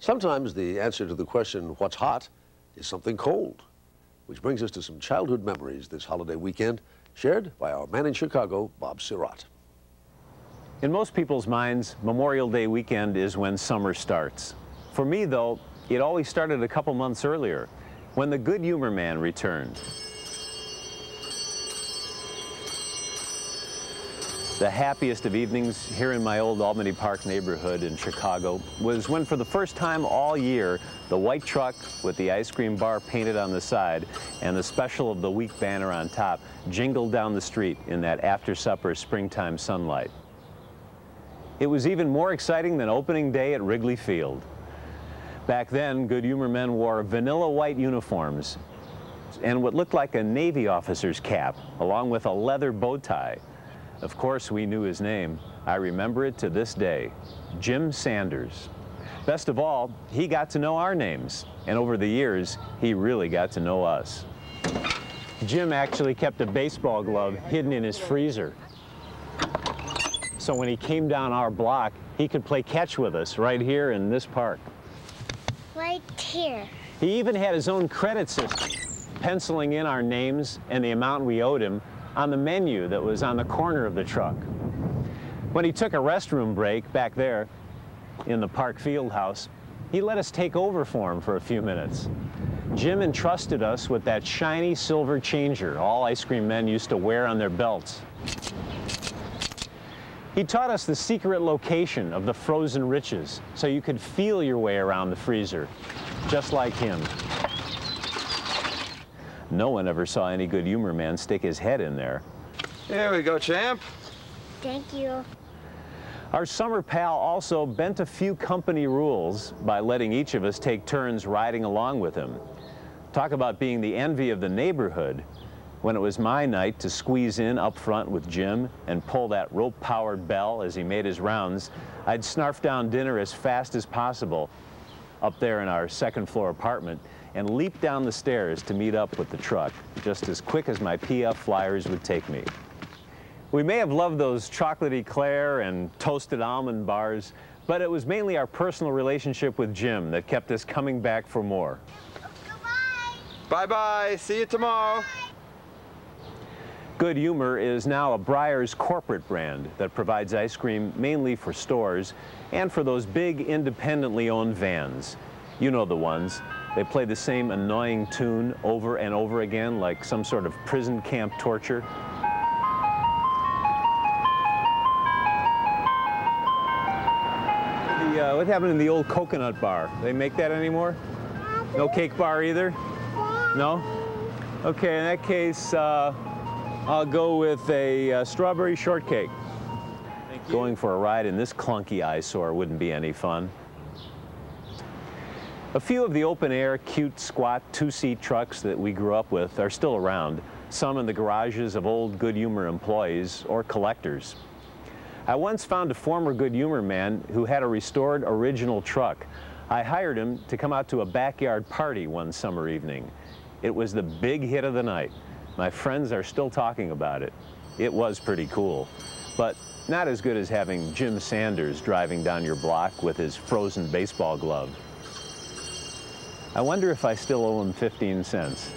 Sometimes the answer to the question, what's hot, is something cold. Which brings us to some childhood memories this holiday weekend, shared by our man in Chicago, Bob Surratt. In most people's minds, Memorial Day weekend is when summer starts. For me, though, it always started a couple months earlier, when the Good Humor Man returned. The happiest of evenings here in my old Albany Park neighborhood in Chicago was when, for the first time all year, the white truck with the ice cream bar painted on the side and the Special of the Week banner on top jingled down the street in that after-supper springtime sunlight. It was even more exciting than opening day at Wrigley Field. Back then, Good Humor men wore vanilla white uniforms and what looked like a Navy officer's cap, along with a leather bow tie. Of course, we knew his name. I remember it to this day, Jim Sanders. Best of all, he got to know our names, and over the years, he really got to know us. Jim actually kept a baseball glove hidden in his freezer. So when he came down our block, he could play catch with us right here in this park. Right here. He even had his own credit system, penciling in our names and the amount we owed him on the menu that was on the corner of the truck. When he took a restroom break back there in the park field house, he let us take over for him for a few minutes. Jim entrusted us with that shiny silver changer all ice cream men used to wear on their belts. He taught us the secret location of the frozen riches so you could feel your way around the freezer, just like him. No one ever saw any Good Humor man stick his head in there. Here we go, champ. Thank you. Our summer pal also bent a few company rules by letting each of us take turns riding along with him. Talk about being the envy of the neighborhood. When it was my night to squeeze in up front with Jim and pull that rope-powered bell as he made his rounds, I'd snarf down dinner as fast as possible up there in our second-floor apartment and leap down the stairs to meet up with the truck, just as quick as my PF flyers would take me. We may have loved those chocolate eclair and toasted almond bars, but it was mainly our personal relationship with Jim that kept us coming back for more. Goodbye. Bye-bye. See you tomorrow. Good Humor is now a Breyer's corporate brand that provides ice cream mainly for stores and for those big independently owned vans. You know the ones. They play the same annoying tune over and over again like some sort of prison camp torture. What happened in the old coconut bar? They make that anymore? No cake bar either? No? Okay, in that case, I'll go with a strawberry shortcake. Going for a ride in this clunky eyesore wouldn't be any fun. A few of the open-air, cute, squat, two-seat trucks that we grew up with are still around, some in the garages of old Good Humor employees or collectors. I once found a former Good Humor man who had a restored original truck. I hired him to come out to a backyard party one summer evening. It was the big hit of the night. My friends are still talking about it. It was pretty cool, but not as good as having Jim Sanders driving down your block with his frozen baseball glove. I wonder if I still owe him 15 cents.